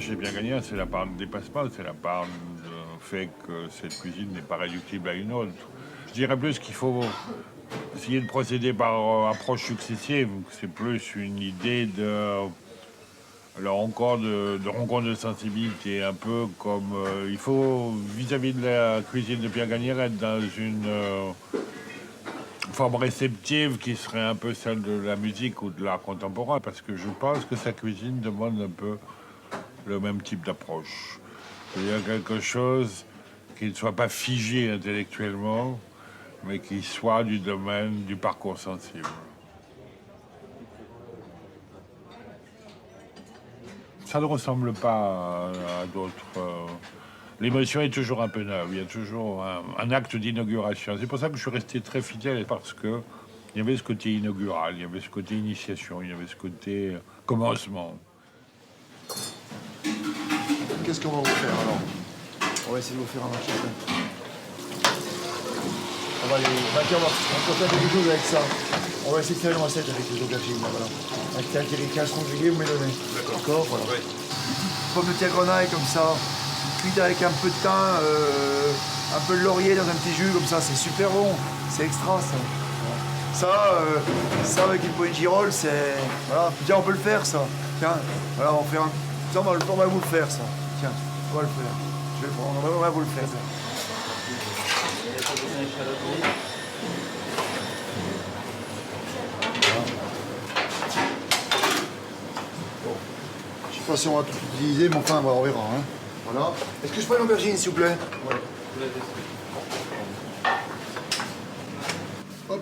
chez Bien Gagnant, c'est la part de dépassement, c'est la part de fait que cette cuisine n'est pas réductible à une autre. Je dirais plus qu'il faut essayer de procéder par approche successive. C'est plus une idée de rencontre de sensibilité, un peu comme il faut vis-à-vis de la cuisine de Pierre Gagnère être dans une forme réceptive qui serait un peu celle de la musique ou de l'art contemporain, parce que je pense que sa cuisine demande un peu le même type d'approche. C'est-à-dire quelque chose qui ne soit pas figé intellectuellement, mais qui soit du domaine du parcours sensible. Ça ne ressemble pas à d'autres. L'émotion est toujours un peu neuve. Il y a toujours un acte d'inauguration. C'est pour ça que je suis resté très fidèle, parce que il y avait ce côté inaugural, il y avait ce côté initiation, il y avait ce côté commencement. Qu'est-ce qu'on va vous faire alors? On va essayer de vous faire un marché. On va faire quelque chose avec ça. On va essayer de faire une recette avec les aubergines. Voilà. Avec un terricain conjugué, vous me donnez. D'accord. Voilà. Ouais. Pommes de terre grenaille comme ça, cuite avec un peu de thym, un peu de laurier dans un petit jus comme ça, c'est super bon. C'est extra ça. Ça avec une poignée de girolles, c'est. Voilà, tiens, on peut le faire ça. Tiens, voilà, on va faire un. Ça, on va vous le faire ça. Tiens, on va le faire. Je vais le prendre, on va vous le faire. Bon. Je sais pas si on va tout utiliser, mais enfin, on verra. Hein. Voilà. Est-ce que je prends une aubergine, s'il vous plaît? Ouais. Hop.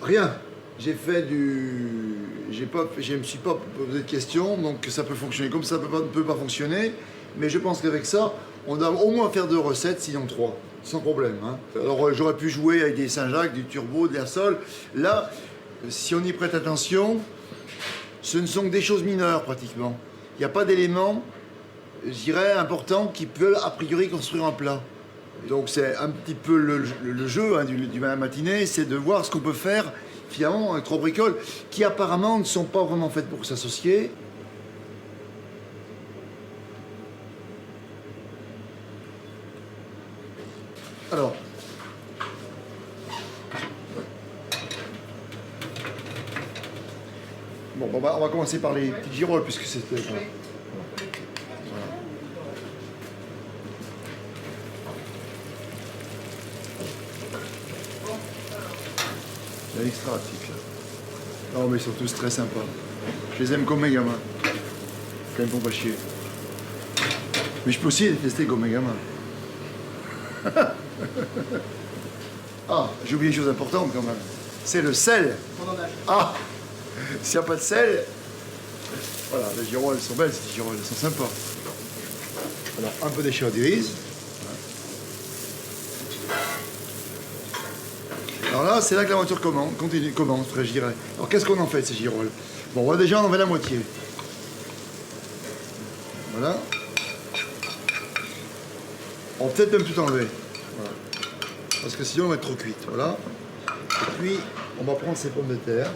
Rien. J'ai fait du. Je me suis pas posé de questions, donc ça peut fonctionner comme ça ne peut pas fonctionner. Mais je pense qu'avec ça, on doit au moins faire 2 recettes, sinon 3, sans problème. Hein. Alors j'aurais pu jouer avec des Saint-Jacques, du Turbo, de l'Ersol. Là, si on y prête attention, ce ne sont que des choses mineures pratiquement. Il n'y a pas d'éléments, je dirais, importants qui peuvent a priori construire un plat. Donc c'est un petit peu le jeu hein, du matinée, c'est de voir ce qu'on peut faire finalement avec 3 bricoles qui apparemment ne sont pas vraiment faites pour s'associer. Alors, bon, on va commencer par les petites girolles puisque c'était... Voilà. C'est un extra article. Non mais ils sont tous très sympas. Je les aime comme mes gamins. Quand ils me font pas chier. Mais je peux aussi les tester comme mes gamins. Ah, j'ai oublié une chose importante quand même. C'est le sel. Ah, s'il n'y a pas de sel, voilà, les girolles, elles sont belles, ces girolles, elles sont sympas. Alors, un peu d'échalote grise. Alors là, c'est là que l'aventure commence, je dirais. Alors, qu'est-ce qu'on en fait, ces girolles? Bon, on va déjà en enlever la moitié. Voilà. On va peut-être même tout enlever. Voilà. Parce que sinon, on va être trop cuite. Voilà. Et puis, on va prendre ces pommes de terre.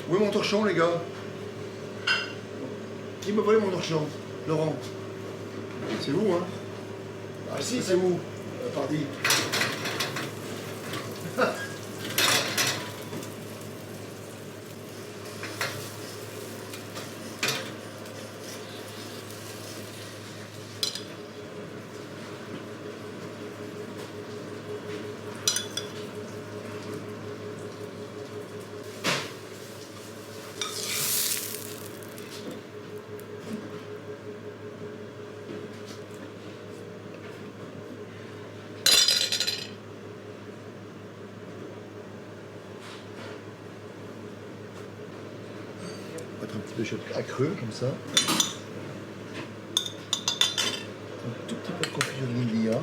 Où est mon torchon, les gars? Qui m'a volé mon torchon? Laurent. C'est vous, hein? Ah si, c'est vous. Pardi. mettre un petit peu de à creux, comme ça. Un tout petit peu de confiture de Nivea.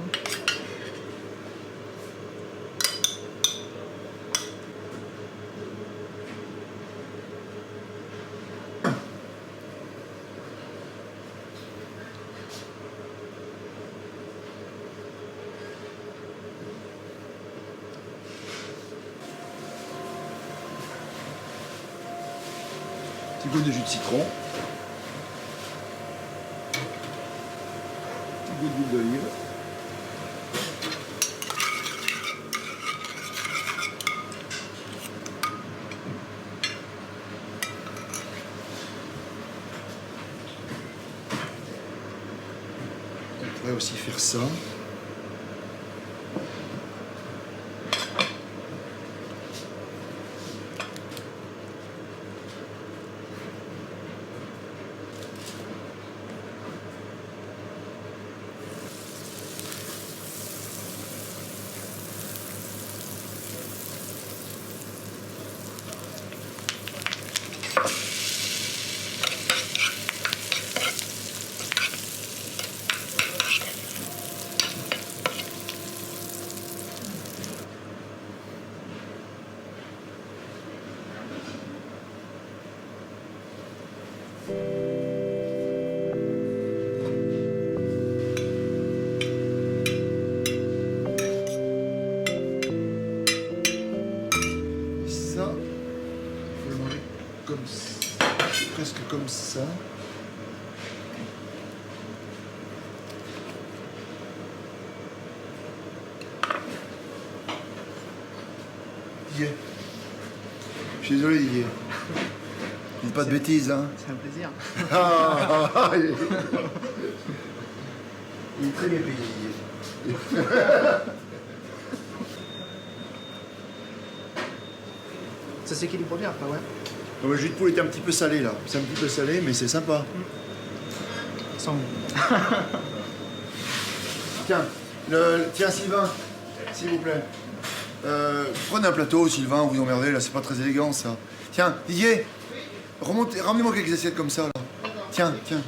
Petit goût de jus de citron. Petit goût d'huile d'olive. On pourrait aussi faire ça. Ça, il faut le manger comme ça, presque comme ça. Didier. Je suis désolé, Didier. Dites pas de bêtises, hein. C'est un plaisir. Il est très bien payé, Didier. Ça s'équilibre bien après, ouais. Non, le jus de poule était un petit peu salé, là. C'est un petit peu salé, mais c'est sympa. Sans... Tiens, tiens, Sylvain, s'il vous plaît. Prenez un plateau, Sylvain, vous emmerdez, là, c'est pas très élégant, ça. Tiens, Didier, ramenez-moi quelques assiettes comme ça, là. Tiens, tiens.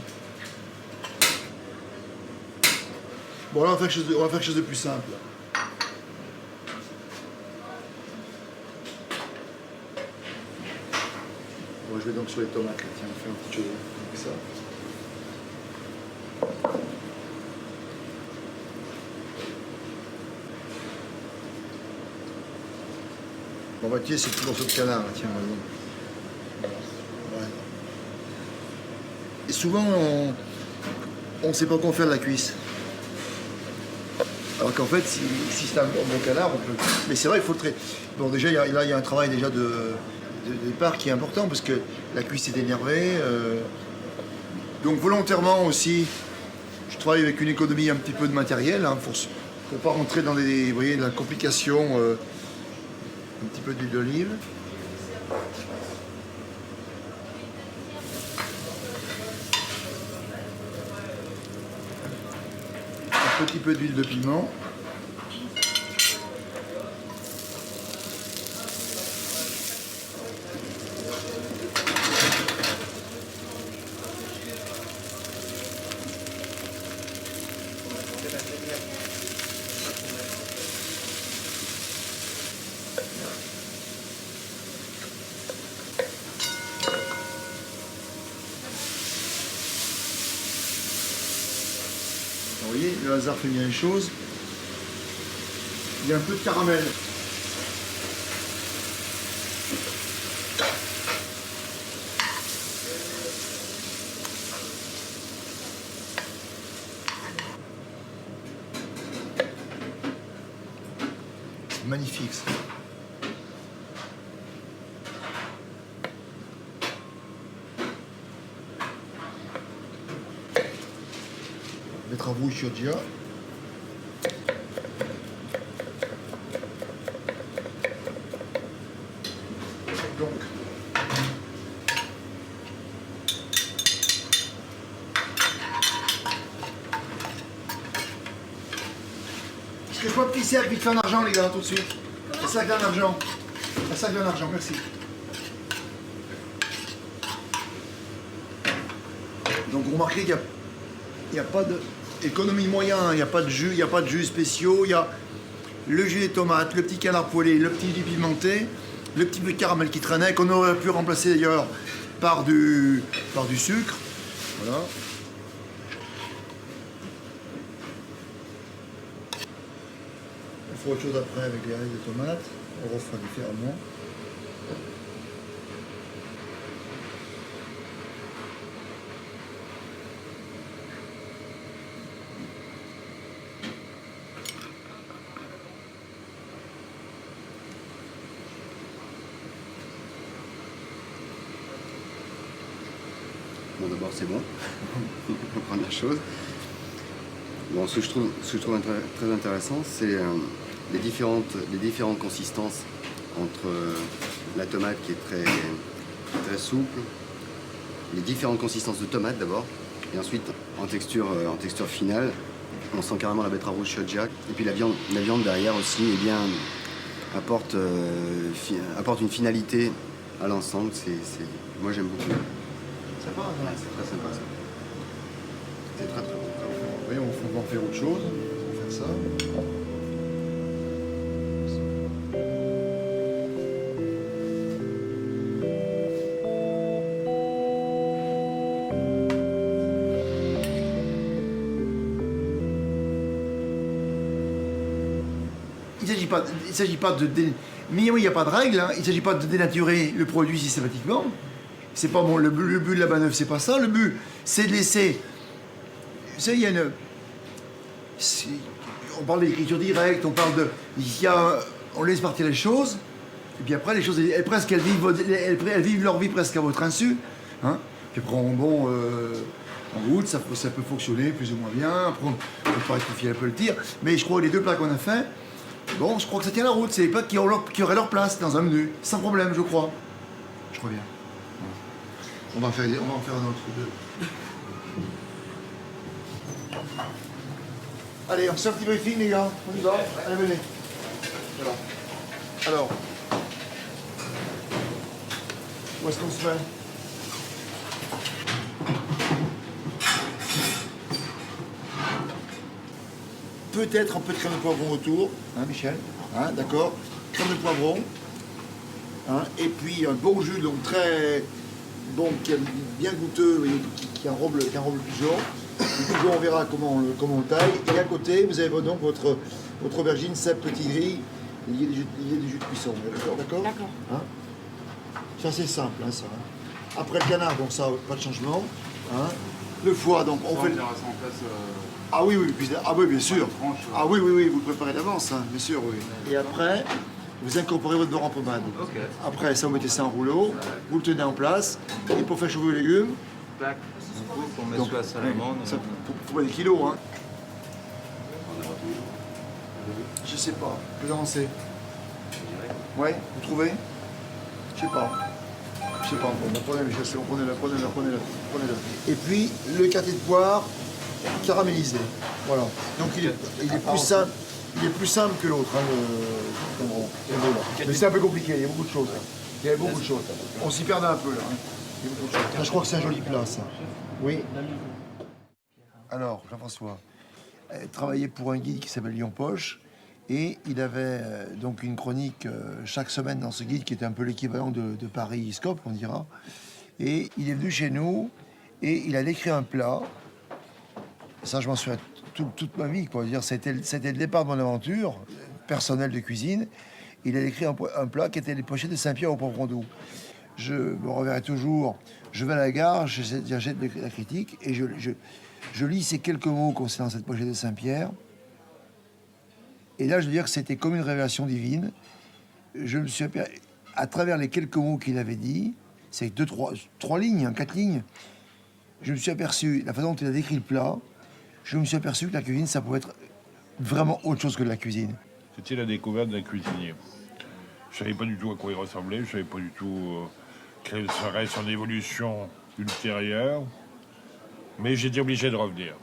Bon, là, on va faire quelque chose de plus simple. Bon, je vais donc sur les tomates, là. Tiens, on fait un petit chose comme ça. Bon, bah, tiens, c'est le petit morceau de canard, là. Tiens, ouais. Et souvent, on ne sait pas quoi faire de la cuisse. Alors qu'en fait, si c'est un bon canard, on peut... Mais c'est vrai, il faut le traiter. Bon, déjà, il y a un travail déjà de départ qui est important, parce que la cuisse est énervée. Donc, volontairement aussi, je travaille avec une économie un petit peu de matériel, hein, pour ne pas rentrer dans des, vous voyez, la complication. Un petit peu d'huile d'olive. Un petit peu d'huile de piment. Vous voyez, le hasard fait bien les choses. Il y a un peu de caramel. C'est magnifique ça. Betterave rouge chioggia. Donc, est-ce que je vois un petit cercle vite fait en argent, les gars, tout de suite? Un cercle en argent. Un cercle en argent, merci. Donc vous remarquez qu'il n'y a pas d'économie de moyens, il n'y a pas de jus, il n'y a pas de jus spéciaux, il y a le jus des tomates, le petit canard poêlé, le petit jus pimenté, le petit peu de caramel qui traînait, qu'on aurait pu remplacer d'ailleurs par du sucre. Voilà. On fera autre chose après avec les restes de tomates. On refera différemment. Bon, d'abord, c'est bon. On peut prendre la chose. Bon, ce que je trouve très intéressant, c'est les différentes consistances entre la tomate qui est très souple, les différentes consistances de tomate d'abord, et ensuite en texture finale, on sent carrément la betterave rouge Chioggia. Et puis la viande derrière aussi, eh bien, apporte une finalité à l'ensemble. Moi, j'aime beaucoup. Sympa, hein. C'est très sympa ça. C'est très bon. Oui, on va en faire autre chose. On va faire ça. Il ne s'agit pas de... Mais oui, il n'y a pas de règle, hein. Il ne s'agit pas de dénaturer le produit systématiquement. C'est pas bon, le but de la manœuvre, c'est pas ça. Le but, c'est de laisser... Vous savez, il y a une... On parle d'écriture directe, on parle de... On laisse partir les choses, et puis après, les choses, elles vivent leur vie presque à votre insu. Hein. Puis après, en route, ça peut fonctionner plus ou moins bien. Après, on peut rectifier un peu le tir. Mais je crois que les deux plats qu'on a fait, bon, je crois que ça tient la route. C'est les plats qui auraient leur place dans un menu, sans problème, je crois. Je crois bien. On va en faire un autre deux. Allez, on se fait un petit briefing, les gars. On y va. Allez, venez. Voilà. Alors, où est-ce qu'on se fait? Peut-être un peu de crème de poivron autour, hein, Michel? Hein, d'accord. Crème de poivron. Hein, et puis un bon jus, donc très bon, bien goûteux, voyez, qui enrobe le pigeon. Et puis on verra comment on le taille. Et à côté, vous avez donc votre aubergine, cèpe, petit gris. Il y a des jus de cuisson. D'accord? D'accord. Hein, c'est assez simple, hein, ça. Hein. Après le canard, donc ça, pas de changement. Hein. Le foie, donc on fait. Ah oui, bien sûr. Ah oui, vous le préparez d'avance, hein, bien sûr, oui. Et après, vous incorporez votre beurre en pommade. Okay. Après, ça, vous mettez ça en rouleau, vous le tenez en place, et pour faire chauffer vos légumes, Tac. On met donc, ça à salamandre. ça, faut pas des kilos, hein. Je sais pas, vous avancez. Ouais, vous trouvez? Je sais pas. Bon, prenez-le, prenez-le. Et puis, le quartier de poire caramélisé. Voilà. Donc il est plus simple que l'autre, hein, le Cameron. Mais c'est un peu compliqué, il y a beaucoup de choses. On s'y perd un peu là. Hein. Il y a beaucoup de choses. Là, je crois que c'est un joli plat, ça. Oui. Alors, Jean-François travaillait pour un guide qui s'appelle Lyon Poche. Et il avait donc une chronique chaque semaine dans ce guide qui était un peu l'équivalent de Paris Scope, on dira. Et il est venu chez nous et il a écrit un plat. Ça, je m'en souviens toute ma vie, quoi. C'était le départ de mon aventure personnelle de cuisine. Il a écrit un plat qui était les pochettes de Saint-Pierre au poivron doux. Je me reverrai toujours. Je vais à la gare, j'achète la critique et je lis ces quelques mots concernant cette pochette de Saint-Pierre. Et là, je veux dire que c'était comme une révélation divine. Je me suis aperçu, à travers les quelques mots qu'il avait dit, c'est trois lignes, 4 lignes, je me suis aperçu, la façon dont il a décrit le plat, je me suis aperçu que la cuisine, ça pouvait être vraiment autre chose que de la cuisine. C'était la découverte d'un cuisinier. Je savais pas du tout à quoi il ressemblait, je savais pas du tout quelle serait son évolution ultérieure, mais j'étais obligé de revenir.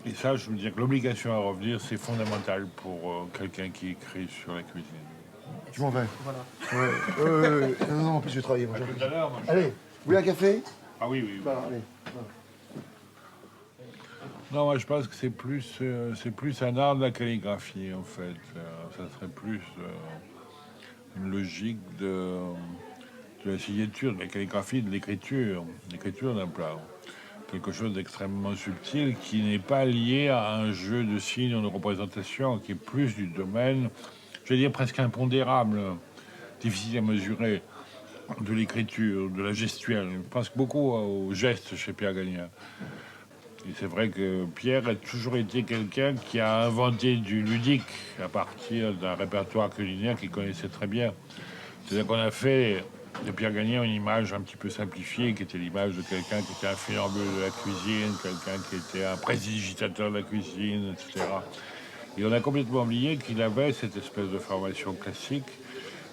Et ça, je veux dire que l'obligation à revenir, c'est fondamental pour quelqu'un qui écrit sur la cuisine. Je m'en vais. Voilà. Ouais. Non, en plus, je vais travailler. Moi, À tout à l'heure, moi, allez, vous voulez un café? Ah oui. Bah, allez. Non, moi je pense que c'est plus un art de la calligraphie en fait. Ça serait plus une logique de la signature, de la calligraphie, de l'écriture d'un plat. Quelque chose d'extrêmement subtil qui n'est pas lié à un jeu de signes ou de représentation, qui est plus du domaine, je vais dire presque impondérable, difficile à mesurer, de l'écriture, de la gestuelle. Je pense beaucoup au geste chez Pierre Gagnon. Et c'est vrai que Pierre a toujours été quelqu'un qui a inventé du ludique à partir d'un répertoire culinaire qu'il connaissait très bien. C'est-à-dire qu'on a fait de Pierre Gagnon une image un petit peu simplifiée, qui était l'image de quelqu'un qui était un funambule de la cuisine, quelqu'un qui était un prestidigitateur de la cuisine, etc. Et on a complètement oublié qu'il avait cette espèce de formation classique,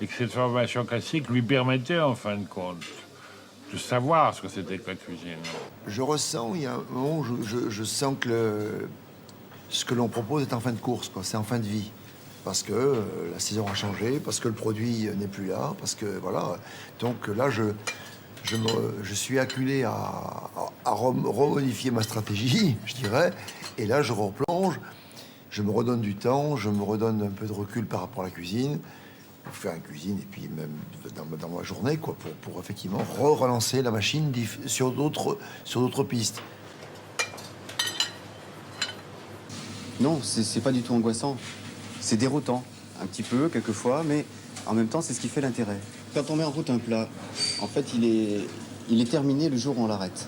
et que cette formation classique lui permettait, en fin de compte, de savoir ce que c'était que la cuisine. Je ressens, il y a un moment où je sens que ce que l'on propose est en fin de course, quoi. C'est en fin de vie. Parce que la saison a changé, parce que le produit n'est plus là, parce que voilà. Donc là, je suis acculé à remodifier ma stratégie, je dirais. Et là, je replonge, je me redonne du temps, je me redonne un peu de recul par rapport à la cuisine. Pour faire une cuisine et puis même dans ma journée, quoi, pour effectivement relancer la machine sur d'autres pistes. Non, c'est pas du tout angoissant. C'est déroutant, un petit peu, quelquefois, mais en même temps, c'est ce qui fait l'intérêt. Quand on met en route un plat, en fait, il est terminé le jour où on l'arrête.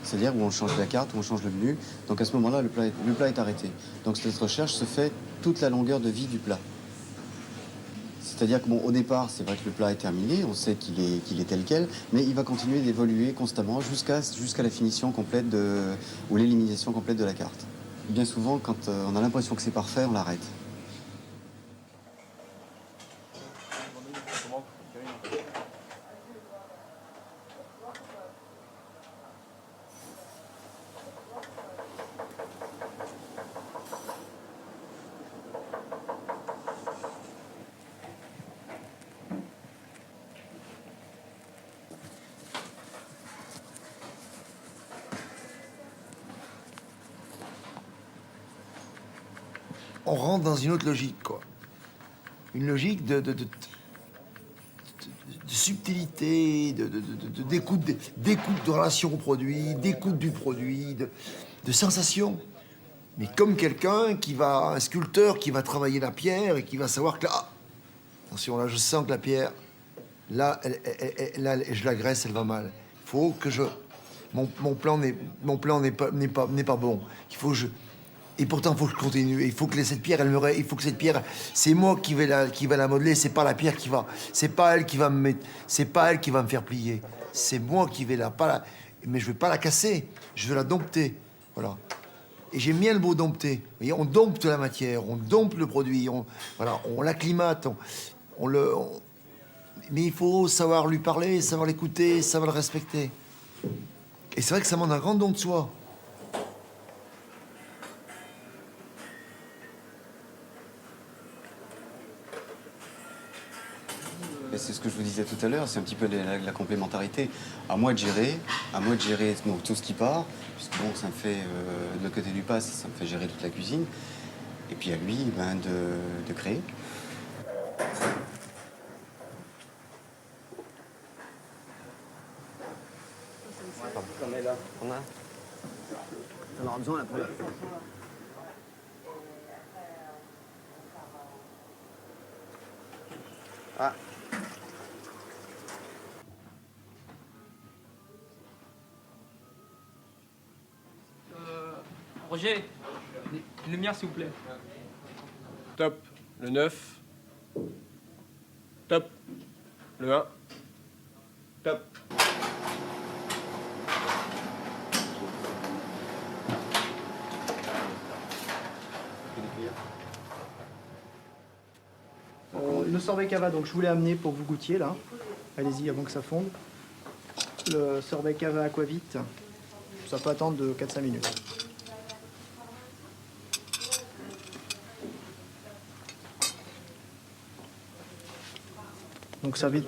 C'est-à-dire où on change la carte, où on change le menu. Donc à ce moment-là, le plat est arrêté. Donc cette recherche se fait toute la longueur de vie du plat. C'est-à-dire que, bon, au départ, c'est vrai que le plat est terminé, on sait qu'il est tel quel, mais il va continuer d'évoluer constamment jusqu'à la finition complète ou l'élimination complète de la carte. Bien souvent, quand on a l'impression que c'est parfait, on l'arrête. On rentre dans une autre logique, quoi. Une logique de subtilité, d'écoute, d'écoute de relation au produit, d'écoute du produit, de sensation. Mais comme un sculpteur qui va travailler la pierre et qui va savoir que là, attention, là, je sens que la pierre, là, là, je la graisse, elle va mal. Il faut que mon plan n'est pas bon. Il faut que et pourtant, il faut que je continue. Il faut que cette pierre, il faut que cette pierre, c'est moi qui vais la modeler. C'est pas la pierre c'est pas elle qui va c'est pas elle qui va me faire plier. C'est moi qui vais mais je vais pas la casser. Je vais la dompter. Voilà. Et j'aime bien le mot dompter. Vous voyez, on dompte la matière, on dompte le produit, on l'acclimate, mais il faut savoir lui parler, savoir l'écouter, savoir le respecter. Et c'est vrai que ça demande un grand don de soi. Et c'est ce que je vous disais tout à l'heure, c'est un petit peu la complémentarité. À moi de gérer donc, tout ce qui part, puisque bon, ça me fait, de l'autre côté du pass, ça me fait gérer toute la cuisine. Et puis à lui, ben, de créer. On est là. On aura besoin la première fois. Ah. Roger, une lumière s'il vous plaît. Top. Le 9. Top. Le 1. Top. Le sorbet cava, donc je voulais amener pour que vous goûtiez là. Allez-y avant que ça fonde. Le sorbet cava aquavite, ça peut attendre de 4-5 minutes. Donc ça vite.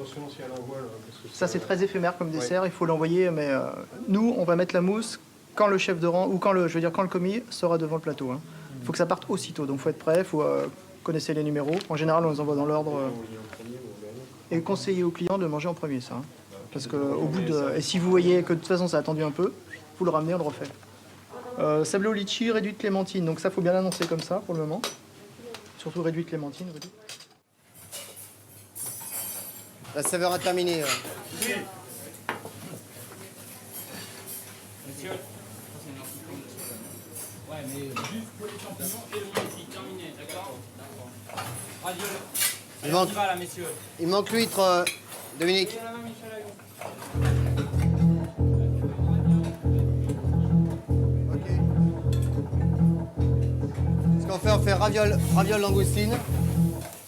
Ça c'est très éphémère comme dessert, il faut l'envoyer, mais nous on va mettre la mousse quand le chef de rang, ou quand le commis sera devant le plateau. Hein. Il faut que ça parte aussitôt, donc il faut être prêt, il faut connaître les numéros. En général, on les envoie dans l'ordre. Et conseiller aux clients de manger en premier, ça. Hein. Parce que au bout de... Et si vous voyez que de toute façon ça a attendu un peu, vous le ramenez, on le refait. Sablé au litchi, réduit de clémentine. Donc ça, faut bien l'annoncer comme ça pour le moment. Surtout réduit de clémentine. Réduit. La saveur a terminé. Monsieur. Ouais, mais juste pour les champignons et le mouti, terminé, d'accord? Radio. Il manque, On y va là, messieurs. il manque l'huître, Dominique. Ok. Ce qu'on fait, on fait raviole langoustine.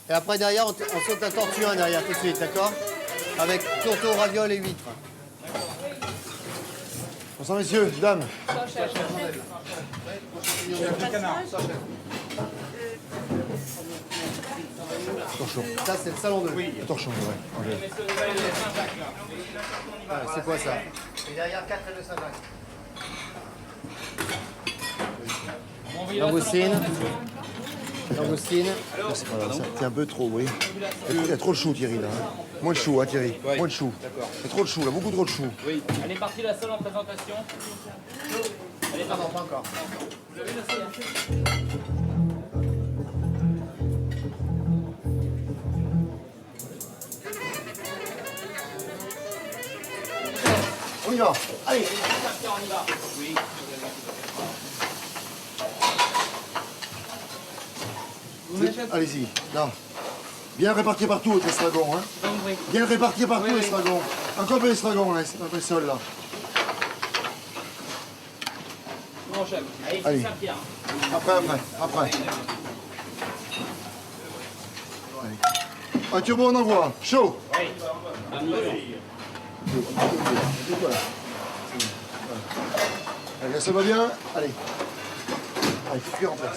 Et après, derrière, on saute la tortue derrière tout de suite, d'accord? Avec tourteau, raviole et huître. Bonsoir messieurs, dames. Torchon. Ça, c'est le salon 2. Torchon, ouais. C'est quoi ça? Et derrière, 4 et 2 Saint-Jacques. Langoustine. Langoustine. C'est un peu trop, oui. Il y a trop de chou, Thierry, là. Hein. Moins de chou, hein, Thierry. Moins de chou. Il y a trop de chou, là. Beaucoup trop de chou. Oui. Elle est partie la seule en présentation. Elle est Ah non, pas encore. On y va. Allez. on y va. Oui. Allez-y. Non. Bien réparti partout, votre estragon. Hein. Bien réparti partout, l'estragon. Encore un peu l'estragon, là, un peu le sol, là. Bon, chef. Allez, Allez. c'est Saint-Pierre. Après. Allez. Un turbo, on envoie. Chaud. Oui. Allez, ça va bien. Allez. Allez, faut cuire en place.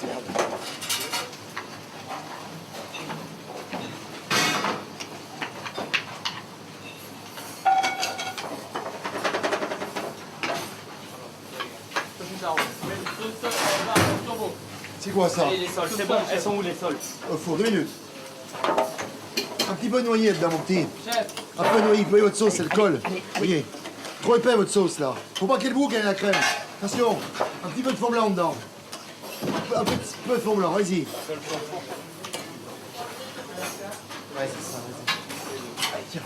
C'est quoi ça? Allez, les sols, c'est bon. Elles sont où les sols? Au four, 2 minutes. Un petit peu noyé dedans, mon petit. Chef. Un peu noyé, vous voyez votre sauce, elle colle. Voyez. Trop épais votre sauce là. Faut pas qu'elle boucle, elle ait la crème. Attention, un petit peu de fond blanc dedans. Un petit peu de fond blanc, vas-y. Ouais, c'est ça, vas-y. Allez, tiens.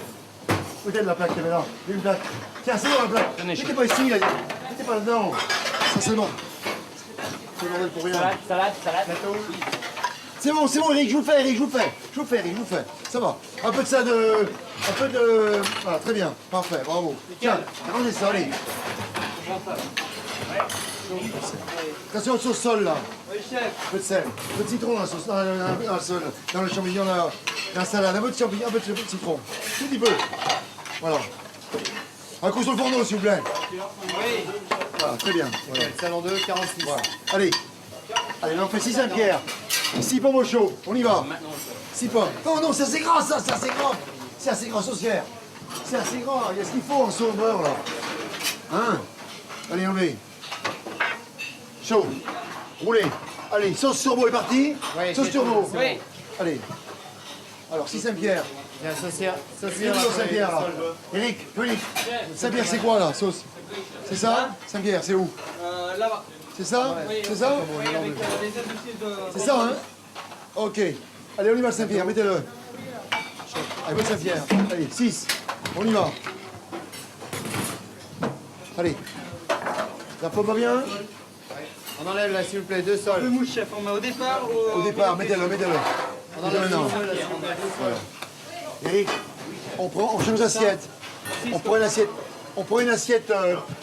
Peut-être la plaque, il y avait là. Il y a une plaque. Tiens, c'est bon la plaque. N'étais pas ici, là. N'étais pas là-dedans. Ça, c'est bon. C'est bordel pour rien. Salade. C'est bon, Eric, je vous le fais. Ça va. Un peu de... Voilà, très bien. Parfait, bravo. Tiens, rangez ça, allez. Attention au sauce sol, là. Oui, chef. Un peu de sel. Un peu de citron dans la sauce, dans le champignon, dans la salade. Un peu de champignon, un peu de citron. Tout petit peu. Voilà. Un coup sur le fourneau, s'il vous plaît. Oui. Voilà, très bien. Voilà. Le salon 2, 46. Voilà. Allez, là on fait 6 Saint-Pierre. 6 pommes au chaud, on y va. 6 pommes. Non, c'est assez gras ça, c'est assez gras. C'est assez gras, saucière. C'est assez gras, il y a ce qu'il faut en sauce au beurre là. Hein? Allez, enlevez. Chaud. Roulez. Allez, sauce turbo est partie. Ouais, Sauce c'est turbo. tout, c'est Oui. Allez. Alors, 6 Saint-Pierre. Viens, saucière. Saucière Saint-Pierre là. Eric, Saint-Pierre c'est quoi là, sauce? C'est ça? Saint-Pierre, c'est où? Là-bas. C'est ça? C'est ça? Oui, avec les associés de... C'est ça, hein? Ok. Allez, on y va, Saint-Pierre, mettez-le. Allez, votre Saint-Pierre. Allez, 6. On y va. Allez. La pomme va bien? On enlève là, s'il vous plaît, 2 sols. mouche, chef, on met au départ ou... Au départ, mettez-le. On enlève Non. 2 sols là, s'il vous plaît. Eric, on change d'assiette. On prend une assiette.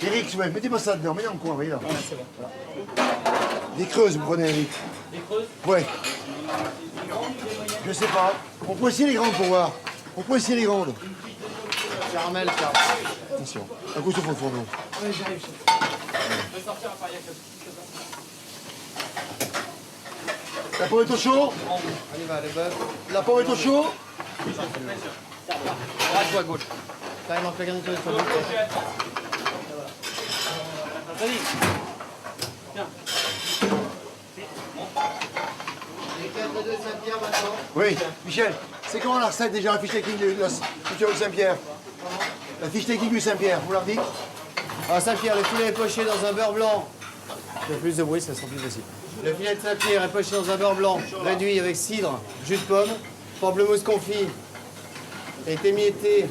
Eric, ouais, mettez-moi ça dedans, mettez dans le coin, voyez là. Des creuses, vous prenez, Eric. Des creuses? Ouais. Je sais pas. On peut essayer les grandes pour voir. Caramel, ça. Attention. Un coup sur le fourneau. Oui, j'arrive, chef. Je vais sortir un pariac. La pomme est au chaud? On y va, le bœuf. La pomme est au chaud? Droite ou à gauche? Là, il manque la garniture de sauce. Vas-y. Tiens. Les 4 de Saint-Pierre maintenant. Oui, Michel, c'est comment la recette déjà, la fiche technique du Saint-Pierre? La fiche technique du Saint-Pierre, vous la redites? Alors Saint-Pierre, le filet est poché dans un beurre blanc. Il y a plus de bruit, ça sera plus facile. Le filet de Saint-Pierre est poché dans un beurre blanc, réduit avec cidre, jus de pomme, pamplemousse confit. Est émietté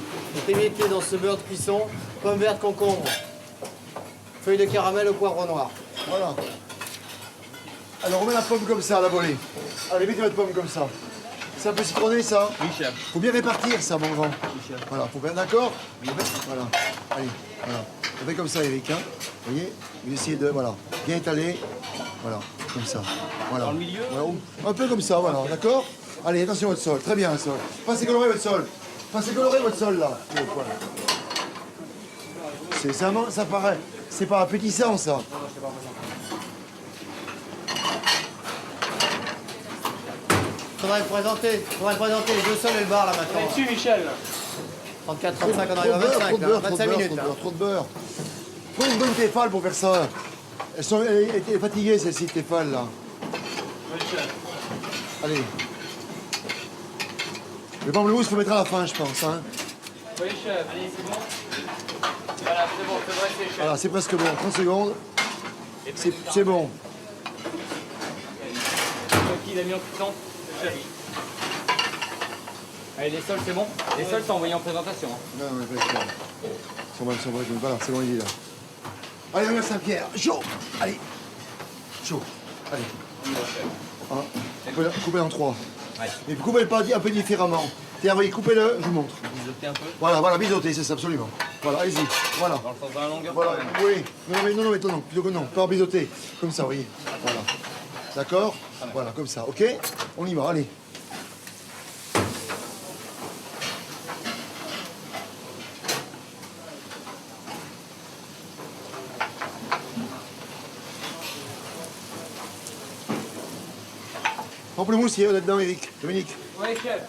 dans ce beurre de cuisson, pommes vertes, concombre, feuilles de caramel au poivre noir. Voilà. Alors on met la pomme comme ça, la volée. Allez, mettez votre pomme comme ça. C'est un peu citronné, ça? Oui, chef. Faut bien répartir, ça, mon grand. Voilà, faut bien, d'accord? Voilà. Allez, voilà. On fait comme ça, Eric, hein. Vous voyez? Vous essayez de, voilà, bien étaler. Voilà, comme ça. Voilà. Dans le milieu? Voilà, un peu comme ça, voilà, d'accord? Allez, attention à votre sol. Très bien, le sol. Passez colorer votre sol. Passez colorer votre sol, là. Voilà. Ça paraît. C'est pas appétissant, ça. Faudrait présenter les deux sols et le bar là maintenant. Dessus, Michel. 34, 35, on arrive à 25, là, 25 minutes. Là. Trop de beurre. Prenez une bonne Tefal pour faire ça. Elle est fatiguée, celle-ci, Tefal, là. Allez. Le pamplemousse, il faut mettre à la fin, je pense. Hein. Oui, chef. Allez, c'est bon. Voilà, c'est bon, c'est vrai, c'est chef. Voilà, c'est presque bon. 30 secondes. C'est bon. Qui l'a mis en cuisson? Chef. Allez, les sols, c'est bon? Les sols sont envoyés en présentation. Non, mais pas sûr. Ils sont bons. Voilà, c'est bon, il est là. Allez, on va Saint-Pierre. Chaud. Allez. Chaud. Allez. Coupez en 3. Ouais. Mais coupez-le pas un peu différemment. Tiens, voyez, coupez-le, je vous montre. Biseauter un peu. Voilà, biseauter, c'est ça, absolument. Voilà, allez-y. Voilà. Dans le sens de la longueur. Voilà, quand même. oui. Non, plutôt que non. Pas en biseauter. Comme ça, vous voyez. Voilà. D'accord? Voilà, comme ça, ok? On y va, allez. Pamplemousse, il y a là-dedans, Eric. Dominique. Oui, chef.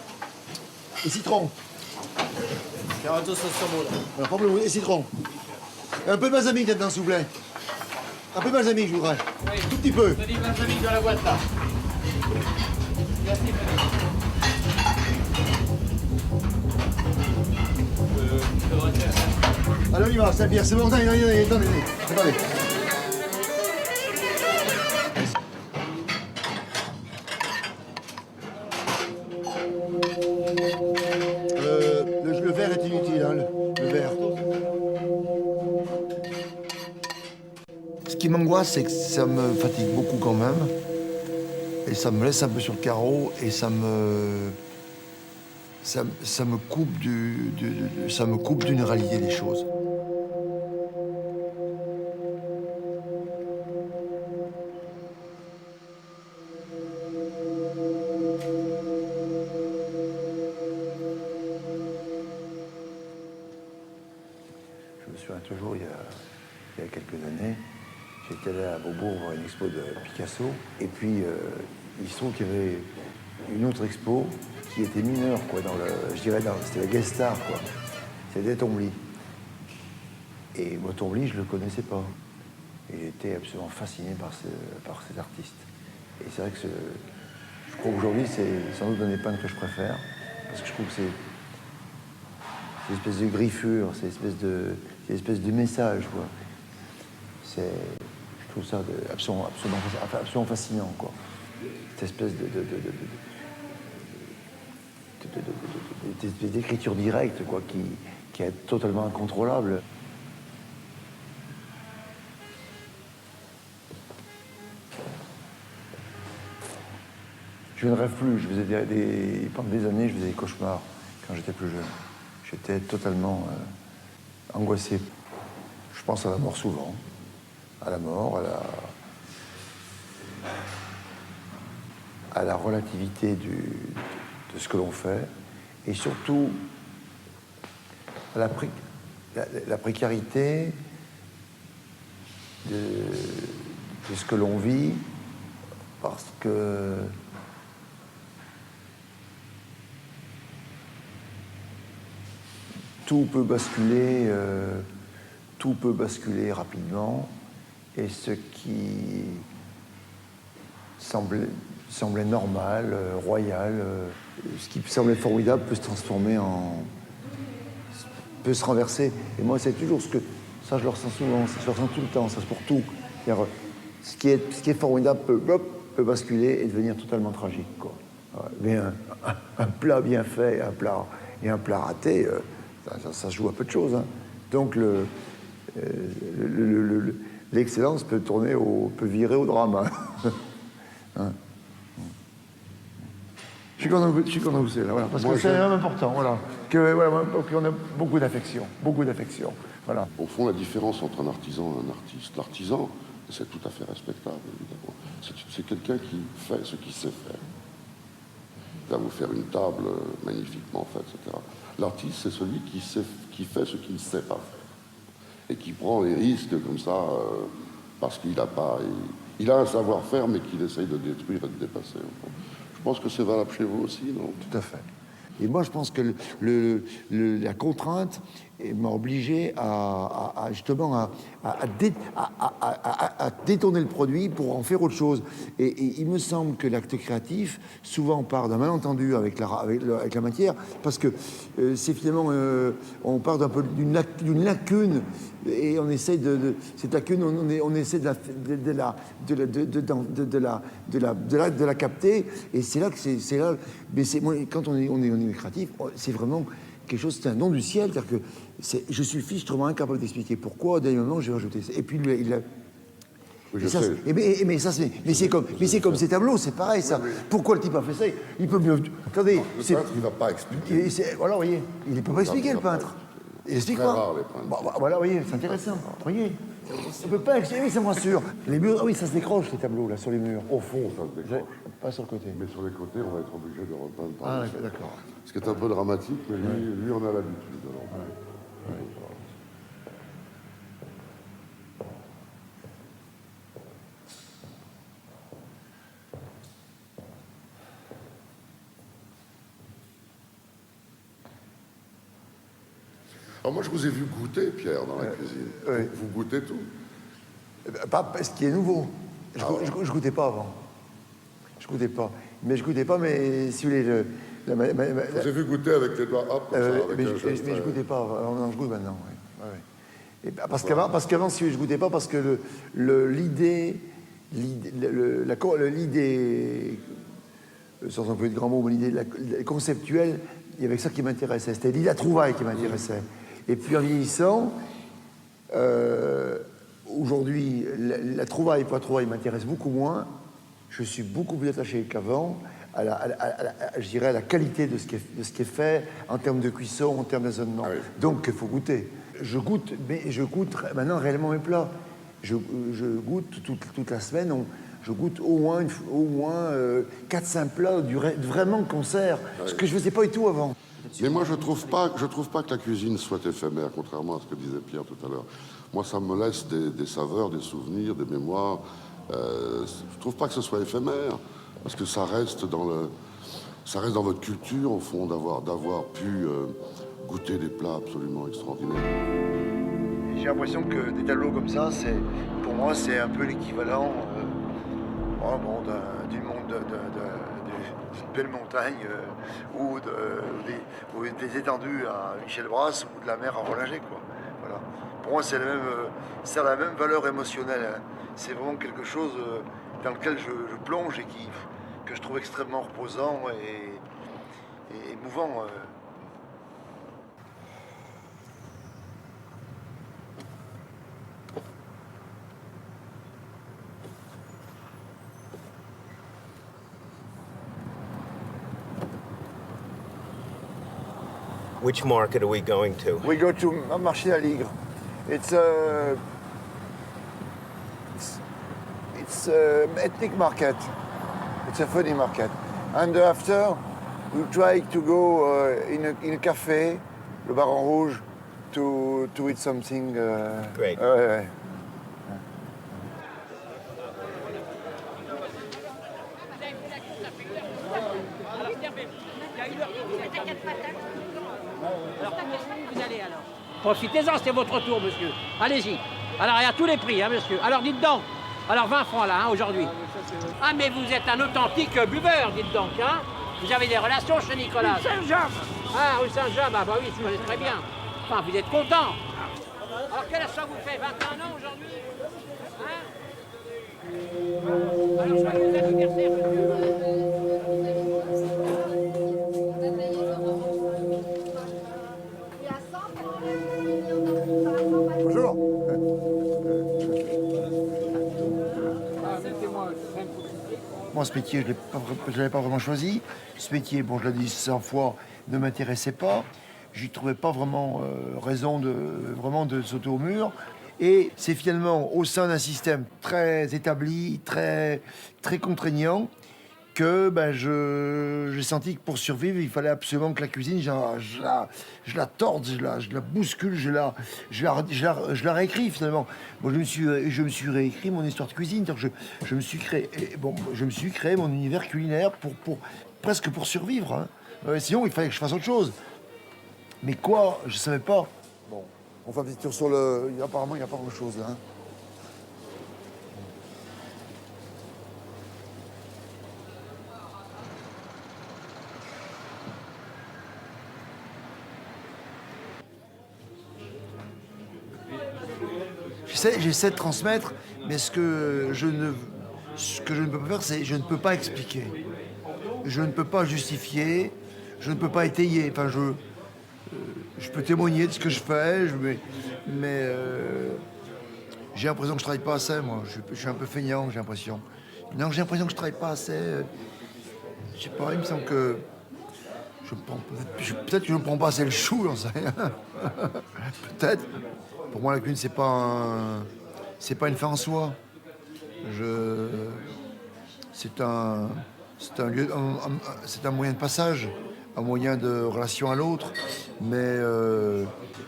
Et citron. Carottes sauce surbaud là. Voilà, pamplemousse et citron. Et un peu de balsamique là-dedans, s'il vous plaît. Un peu de balsamique, je voudrais. Oui. Tout petit peu. Je dis balsamique dans la boîte là. Merci, Frédéric. Je devrais faire. Allez, on y va, Saint-Pierre, c'est bon, attendez. Le verre est inutile, hein, le verre. Ce qui m'angoisse, c'est que ça me fatigue beaucoup quand même. Et ça me laisse un peu sur le carreau et ça me coupe ça me coupe d'une réalité des choses. Je me souviens toujours, il y a quelques années, j'étais allé à Beaubourg voir une expo de Picasso, et puis il se trouve qu'il y avait une autre expo qui était mineure, quoi, c'était la guest star, quoi. C'était Tombly. Et moi, Tombly, je le connaissais pas. Et j'étais absolument fasciné par cet artiste. Et c'est vrai que je crois qu'aujourd'hui, c'est sans doute un des peintres que je préfère, parce que je trouve que c'est une espèce de griffure, c'est une espèce de message, quoi. Je trouve ça absolument fascinant, quoi. Cette espèce d'écriture directe, quoi, qui est totalement incontrôlable. Je ne rêve plus. Pendant des années, je faisais des cauchemars quand j'étais plus jeune. J'étais totalement angoissé. Je pense à la mort souvent. À la mort, à la relativité de ce que l'on fait. Et surtout, à la précarité de ce que l'on vit. Parce que tout peut basculer rapidement Et ce qui semblait normal, royal, ce qui semblait formidable peut se transformer peut se renverser. Et moi, c'est toujours ça je le ressens souvent, je le ressens tout le temps, ça c'est pour tout. Ce qui est formidable peut basculer et devenir totalement tragique, quoi. Mais un plat bien fait et un plat raté, ça se joue à peu de choses, hein. Donc l'excellence peut virer au drame, hein. Hein. Je suis content que vous soyez là, voilà, parce que c'est vraiment important, voilà, qu'on a beaucoup d'affection, voilà. Au fond, la différence entre un artisan et un artiste, l'artisan, c'est tout à fait respectable, évidemment. C'est quelqu'un qui fait ce qu'il sait faire. Il va vous faire une table magnifiquement faite, etc. L'artiste, c'est celui qui fait ce qu'il ne sait pas faire. Et qui prend les risques comme ça, parce qu'il n'a pas... Il a un savoir-faire, mais qu'il essaye de détruire et de dépasser. Je pense que c'est valable chez vous aussi, non? Tout à fait. Et moi, je pense que la contrainte m'a obligé justement à détourner le produit pour en faire autre chose. Et il me semble que l'acte créatif, souvent, part d'un malentendu avec la matière, parce que c'est finalement, on part d'une lacune, et on essaie cette lacune, on essaie de la capter, et c'est là que c'est là. Mais moi, quand on est créatif, c'est vraiment quelque chose, c'est un don du ciel, c'est-à-dire que je suis fichtrement incapable d'expliquer pourquoi. Au dernier moment, j'ai rajouté ça. Et puis il a. Oui, ça, mais c'est comme ces tableaux, c'est pareil, ça. Oui, oui. Pourquoi le type a fait ça? Il peut mieux. Attendez, le peintre, il ne va pas expliquer. Voilà, vous voyez, il ne peut pas expliquer, le peintre. Il explique pas. Rare, les peintres. Voilà, vous voyez, c'est intéressant. Vous voyez, on ne peut pas expliquer, ça me rassure. Les murs, oui, ça se décroche, les tableaux, là, sur les murs. Au fond, ça se décroche. Pas sur le côté. Mais sur les côtés, on va être obligé de repeindre. Ah, d'accord. Ce qui est un peu dramatique, mais lui on a l'habitude. Ouais. Alors moi, je vous ai vu goûter, Pierre, dans la cuisine. Oui. Vous goûtez tout? Pas ce qui est nouveau. Je goûtais pas avant. Je goûtais pas. Mais si vous voulez... Je vous ai vu goûter avec les doigts, hop, comme ça, avec mais un geste. Mais je goûtais pas. Non, je goûte maintenant, oui. Ouais. Et parce qu'avant, si je goûtais pas, parce que l'idée, sans employer de grands mots, mais l'idée conceptuelle, il y avait ça qui m'intéressait. C'était l'idée de la trouvaille qui m'intéressait. Et puis en vieillissant, aujourd'hui, la trouvaille pour la trouvaille m'intéresse beaucoup moins. Je suis beaucoup plus attaché qu'avant je dirais à la qualité de ce qui est fait en termes de cuisson, en termes d'assaisonnement. Ah oui. Donc il faut goûter. Je goûte maintenant réellement mes plats. Je goûte toute la semaine. Je goûte au moins 4-5 plats vraiment de concert, ce que je ne faisais pas du tout avant. Mais moi, je trouve pas que la cuisine soit éphémère, contrairement à ce que disait Pierre tout à l'heure. Moi, ça me laisse des saveurs, des souvenirs, des mémoires. Je trouve pas que ce soit éphémère, parce que ça reste dans votre culture, au fond, d'avoir pu goûter des plats absolument extraordinaires. J'ai l'impression que des tableaux comme ça, pour moi, c'est un peu l'équivalent d'une belle montagne ou des étendues à Michel Brasse ou de la mer à Rollinger, quoi. Voilà. Pour moi, c'est la même valeur émotionnelle, hein. C'est vraiment quelque chose dans lequel je plonge et que je trouve extrêmement reposant et émouvant. Which market are we going to? We go to Marché de la Ligre. It's an ethnic market. It's a funny market. And after, we try to go in a cafe, le Baron Rouge, to eat something. Great. Profitez-en, c'est votre tour, monsieur. Allez-y. Alors, il y a tous les prix, hein, monsieur. Alors, dites donc. Alors, 20 francs, là, hein, aujourd'hui. Ah, mais vous êtes un authentique buveur, dites donc, hein. Vous avez des relations chez Nicolas. Rue Saint-Jean. Ah, rue Saint-Jean, bah oui, je connais très bien. Enfin, vous êtes content. Alors, quel âge ça vous fait? 21 ans aujourd'hui? Hein? Alors, joyeux anniversaire, Bonjour. Moi, ce métier, je ne l'avais pas vraiment choisi. Ce métier, bon, je l'ai dit 100 fois, ne m'intéressait pas. Je n'y trouvais pas vraiment raison de sauter au mur. Et c'est finalement au sein d'un système très établi, très contraignant, que ben, j'ai senti que pour survivre, il fallait absolument que la cuisine, je la torde, je la bouscule, je la réécris finalement. Bon, je me suis réécrit mon histoire de cuisine, donc je me suis créé mon univers culinaire presque pour survivre. Hein. Sinon, il fallait que je fasse autre chose. Mais quoi? Je savais pas. Bon, on fait un petit tour sur le. Apparemment, il n'y a pas grand-chose là. Hein. J'essaie de transmettre, mais ce que je ne peux pas faire, c'est je ne peux pas expliquer. Je ne peux pas justifier, je ne peux pas étayer. Enfin, je peux témoigner de ce que je fais, mais j'ai l'impression que je travaille pas assez, moi. Je suis un peu feignant, j'ai l'impression. Non, j'ai l'impression que je travaille pas assez. Je sais pas, il me semble que peut-être que je ne prends pas assez le chou, j'en sais rien. Peut-être. Pour moi, la cuisine, c'est pas une fin en soi. C'est un lieu, c'est un moyen de passage, un moyen de relation à l'autre. Mais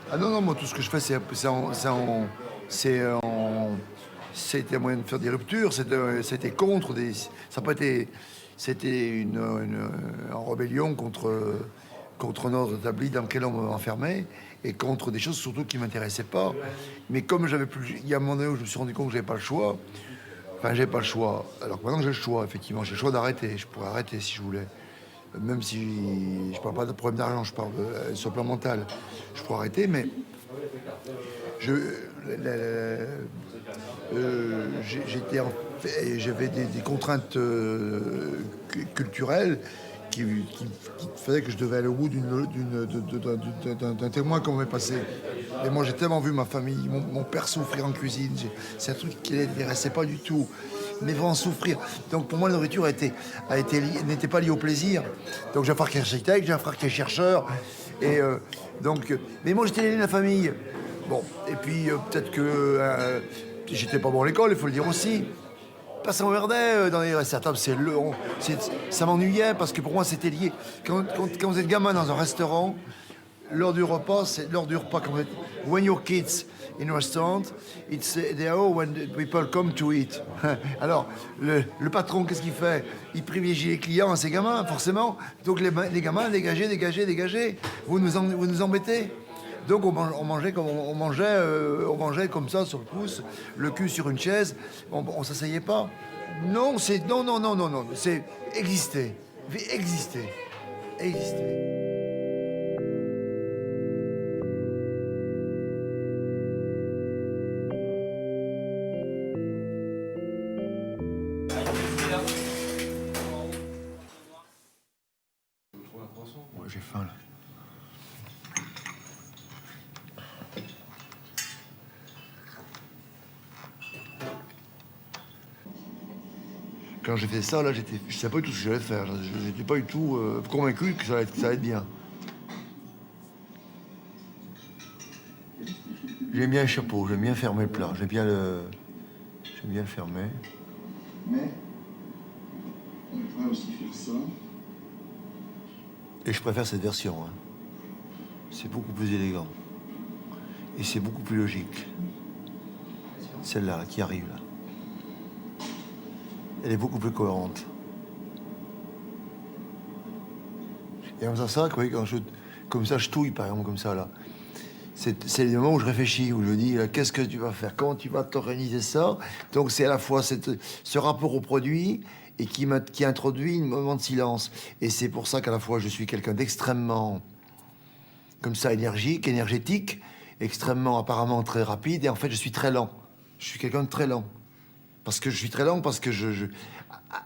ah non, moi, tout ce que je fais, c'était un moyen de faire des ruptures. C'était contre des. Ça n'a pas été. C'était en rébellion contre un ordre établi dans lequel on m'enfermait et contre des choses surtout qui ne m'intéressaient pas. Mais comme j'avais plus... Il y a un moment donné où je me suis rendu compte que j'avais pas le choix. Enfin, j'avais pas le choix. Alors que maintenant j'ai le choix, effectivement. J'ai le choix d'arrêter. Je pourrais arrêter si je voulais. Même si je parle pas de problème d'argent, je parle sur le plan mental. Je pourrais arrêter, mais... J'avais des contraintes culturelles qui faisaient que je devais aller au bout d'un témoin qu'on m'avait passé. Et moi, j'ai tellement vu ma famille, mon père souffrir en cuisine. C'est un truc qui ne l'intéressait pas du tout, mais vraiment souffrir. Donc pour moi, la nourriture n'était pas liée au plaisir. Donc j'ai un frère qui est architecte, j'ai un frère qui est chercheur. Et mais moi, j'étais l'aîné de la famille. Bon, et puis peut-être que j'étais pas bon à l'école, il faut le dire aussi. Pas ça m'emmerdait dans les restaurants, ça m'ennuyait parce que pour moi c'était lié. Quand vous êtes gamin dans un restaurant, l'heure du repas, c'est l'heure du repas. Quand when your kids in a restaurant, it's the hour when people come to eat. Alors, le patron, qu'est-ce qu'il fait? Il privilégie les clients à ses gamins, forcément. Donc les gamins, dégagez. Vous nous embêtez. Donc on mangeait comme ça sur le pouce, le cul sur une chaise. On s'asseyait pas. Non, c'est non. C'est exister. Ouais, j'ai faim là. Quand j'ai fait ça, là, je savais pas du tout ce que j'allais faire. Je n'étais pas du tout convaincu que ça allait être bien. J'aime bien le chapeau, j'aime bien fermer le plat, j'aime bien le fermer. Mais on pourrait aussi faire ça. Et je préfère cette version. Hein. C'est beaucoup plus élégant. Et c'est beaucoup plus logique. Celle-là, qui arrive là. Elle est beaucoup plus cohérente. Et comme ça, vous voyez, comme ça, je touille, par exemple, comme ça, là. c'est les moments où je réfléchis, où je dis qu'est-ce que tu vas faire, comment tu vas t'organiser ça. Donc c'est à la fois ce rapport au produit et qui introduit un moment de silence. Et c'est pour ça qu'à la fois je suis quelqu'un d'extrêmement comme ça énergétique, extrêmement apparemment très rapide, et en fait je suis très lent. Je suis quelqu'un de très lent. Parce que je suis très lent, parce que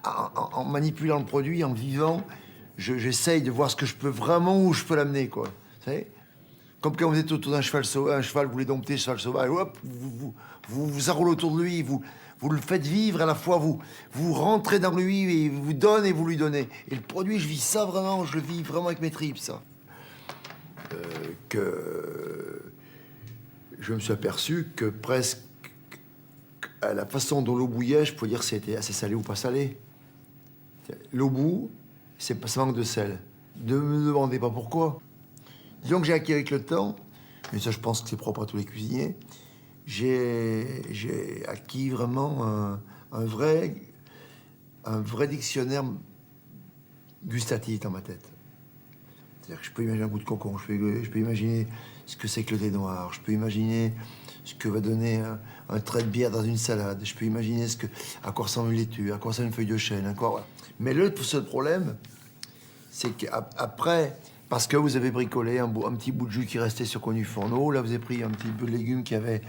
en manipulant le produit, en vivant, j'essaye de voir ce que je peux vraiment, où je peux l'amener, quoi. Vous savez ? Comme quand vous êtes autour d'un cheval, vous voulez dompter le cheval sauvage, hop, vous enroulez autour de lui, vous le faites vivre, à la fois vous rentrez dans lui, et il vous donne et vous lui donnez. Et le produit, je vis ça vraiment, je le vis vraiment avec mes tripes, ça. Que je me suis aperçu que presque à la façon dont l'eau bouillait, je peux dire que c'était assez salé ou pas salé. L'eau bout, ça manque de sel. Ne me demandez pas pourquoi. Disons que j'ai acquis avec le temps, mais ça je pense que c'est propre à tous les cuisiniers, j'ai acquis vraiment un vrai dictionnaire gustatif dans ma tête. C'est-à-dire que je peux imaginer un goût de concombre, je peux imaginer ce que c'est que le thé noir, je peux imaginer ce que va donner un trait de bière dans une salade, je peux imaginer à quoi ressemble une laitue, à quoi ressemble une feuille de chêne, voilà. Mais le seul problème, c'est qu'après, parce que vous avez bricolé un petit bout de jus qui restait sur du fourneau, là vous avez pris un petit peu de légumes qui avait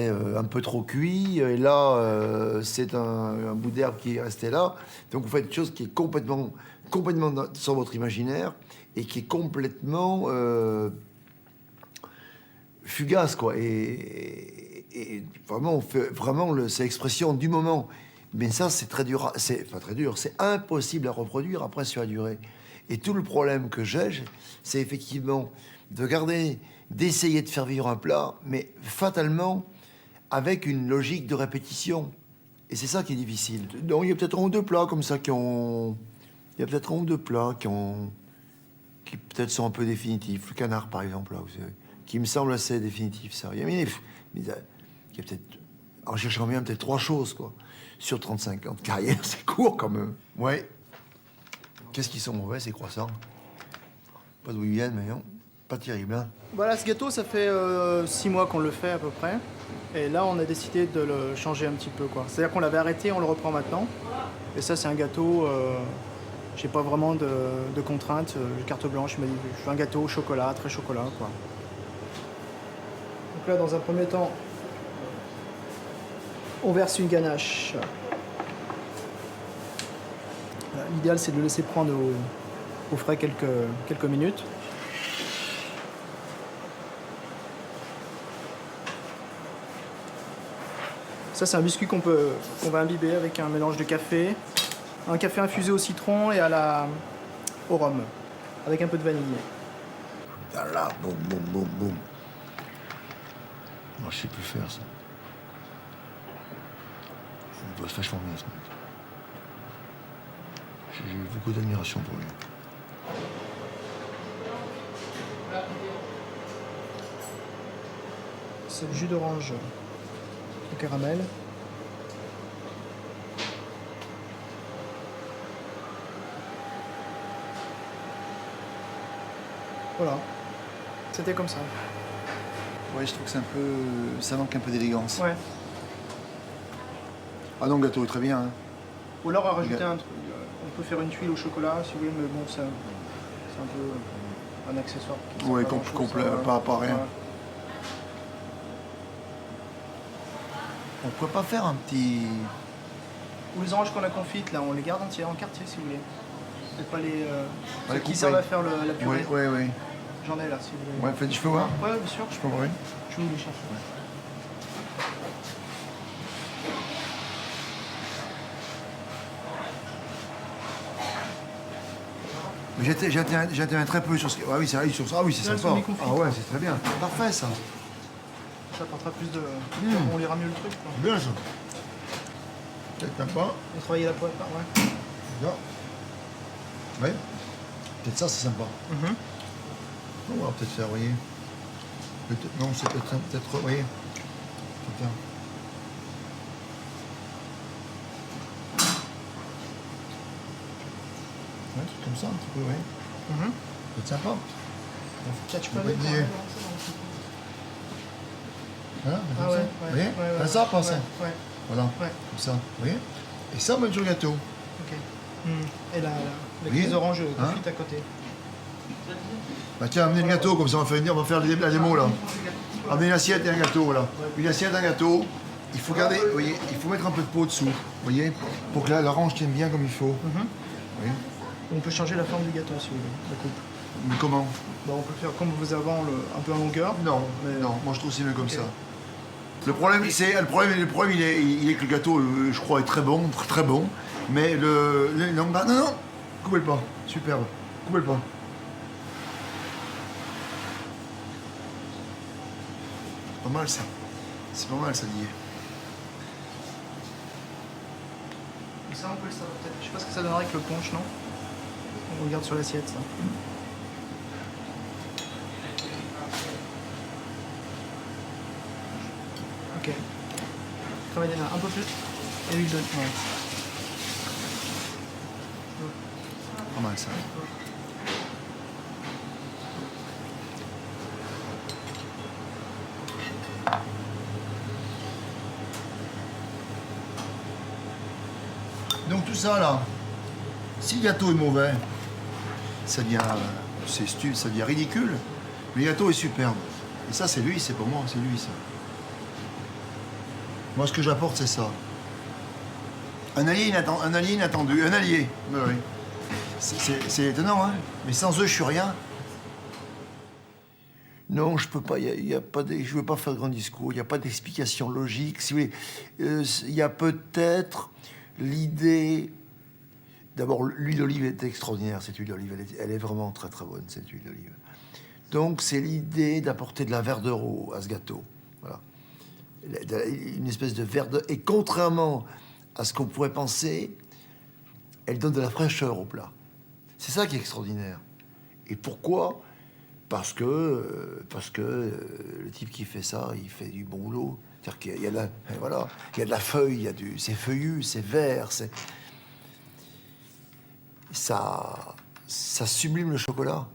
un peu trop cuit, et là c'est un bout d'herbe qui est resté là. Donc vous faites une chose qui est complètement sur votre imaginaire et qui est complètement fugace, quoi. Et vraiment, c'est l'expression du moment. Mais ça, c'est très dur. C'est impossible à reproduire après sur la durée. Et tout le problème que j'ai, c'est effectivement d'essayer de faire vivre un plat, mais fatalement avec une logique de répétition. Et c'est ça qui est difficile. Donc il y a peut-être un ou deux plats comme ça qui peut-être sont un peu définitifs. Le canard, par exemple, là, qui me semble assez définitif, ça. Il y a peut-être, en cherchant bien, peut-être 3 choses, quoi. Sur 35 ans de carrière, c'est court, quand même. Ouais. Qu'est-ce qu'ils sont mauvais, ces croissants? Pas d'où ils viennent, mais non. Pas terrible, hein. Voilà, ce gâteau, ça fait 6 mois qu'on le fait, à peu près. Et là, on a décidé de le changer un petit peu, quoi. C'est-à-dire qu'on l'avait arrêté, on le reprend maintenant. Et ça, c'est un gâteau... j'ai pas vraiment de contraintes, carte blanche, mais je fais un gâteau au chocolat, très chocolat, quoi. Donc là, dans un premier temps, on verse une ganache. L'idéal, c'est de le laisser prendre au frais quelques minutes. Ça, c'est un biscuit qu'on va imbiber avec un mélange de café, un café infusé au citron et au rhum, avec un peu de vanille. Là, boum, boum, boum, boum. Non, je sais plus faire ça. Il bosse vachement bien, ce mec. J'ai beaucoup d'admiration pour lui. C'est le jus d'orange au caramel. Voilà. C'était comme ça. Ouais, je trouve que c'est un peu... ça manque un peu d'élégance. Ouais. Ah non, le gâteau est très bien, hein. Ou alors à rajouter un truc. On peut faire une tuile au chocolat si vous voulez, mais bon, c'est un peu un accessoire. Ouais, complet, pas rien. Ouais. On pourrait pas faire un petit... Ou les oranges qu'on a confites, là, on les garde entières en quartier si vous voulez. Peut-être pas les... Ouais, qui servent à faire la purée. Ouais. J'en ai là, si vous voulez. Ouais, je peux voir? Ouais, bien sûr. Je peux voir une? Je vais vous les chercher. Ouais. J'interviens très peu sur ce... Ah oui, c'est vrai, sur ça. Ah oui, c'est sympa. Ah ouais, c'est très bien. Parfait, ça. Ça apportera plus de... On lira mieux le truc, quoi. Bien, ça. C'est sympa. On travaille la poêle, ouais. Bien. Ouais. Peut-être ça, c'est sympa. On va peut-être faire, vous voyez. Non, c'est peut-être, vous voyez. C'est bien. Ouais, un truc comme ça, un petit peu, oui. Peut-être sympa. Tu peux aller Voilà, Ah comme ouais, ça. ouais, Vous voyez ouais, ouais, ça, pas ça. ouais. Voilà, Ouais. comme ça. Vous voyez? Et ça, on met sur le gâteau. Ok. Et la Oui. cuisse d'orange Hein confite à côté. Bah tiens, amenez le gâteau, comme ça on va faire la démo là. Amenez une assiette et un gâteau, voilà. Une assiette, un gâteau. Il faut garder, vous voyez, il faut mettre un peu de peau dessous, vous voyez, pour que l'orange tienne bien comme il faut. Oui. On peut changer la forme du gâteau si vous voulez, la coupe. Mais comment? Bah, on peut faire comme vous avez un peu en longueur. Non, mais non, moi je trouve que c'est mieux comme ça. Le problème, il est que le gâteau, je crois, est très bon, très bon. Mais non, coupez le pas, superbe, coupez le pas. Pas mal ça, c'est pas mal ça, Didier. Et ça, on peut le savoir peut-être. Je sais pas ce que ça donnerait avec le punch, non? On regarde sur l'assiette, ça. Ok. Travaille des mains, un peu plus. Et l'huile de... Ouais. Pas mal ça. Donc tout ça là, si le gâteau est mauvais, ça devient, ça devient ridicule. Mais le gâteau est superbe. Et ça c'est lui, c'est pour moi, c'est lui ça. Moi ce que j'apporte c'est ça. Un allié inattendu, un allié. Oui, oui. C'est étonnant, hein. Mais sans eux je suis rien. Non, je peux pas. Y a pas je veux pas faire de grand discours. Il n'y a pas d'explication logique. Si vous voulez, il y a peut-être l'idée. D'abord, l'huile d'olive est extraordinaire. Cette huile d'olive, elle est vraiment très très bonne cette huile d'olive. Donc, c'est l'idée d'apporter de la verdeur à ce gâteau. Voilà, une espèce de verdeur. Et contrairement à ce qu'on pourrait penser, elle donne de la fraîcheur au plat. C'est ça qui est extraordinaire. Et pourquoi ? Parce que le type qui fait ça, il fait du bon boulot. C'est-à-dire qu'il y a il y a de la feuille, c'est feuillu, c'est vert, ça sublime le chocolat.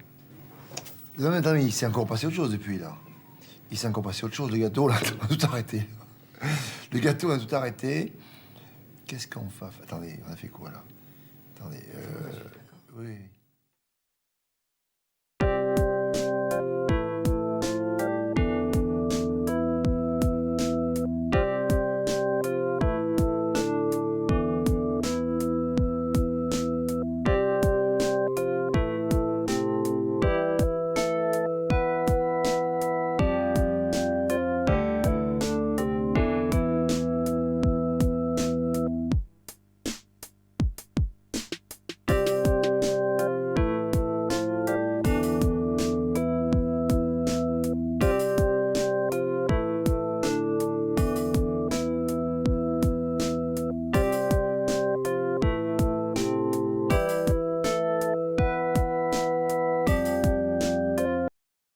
Non, mais il s'est encore passé autre chose depuis là. Il s'est encore passé autre chose. Le gâteau là, on a tout arrêté. Le gâteau a tout arrêté. Qu'est-ce qu'on fait ? Attendez, on a fait quoi là ? Attendez, oui.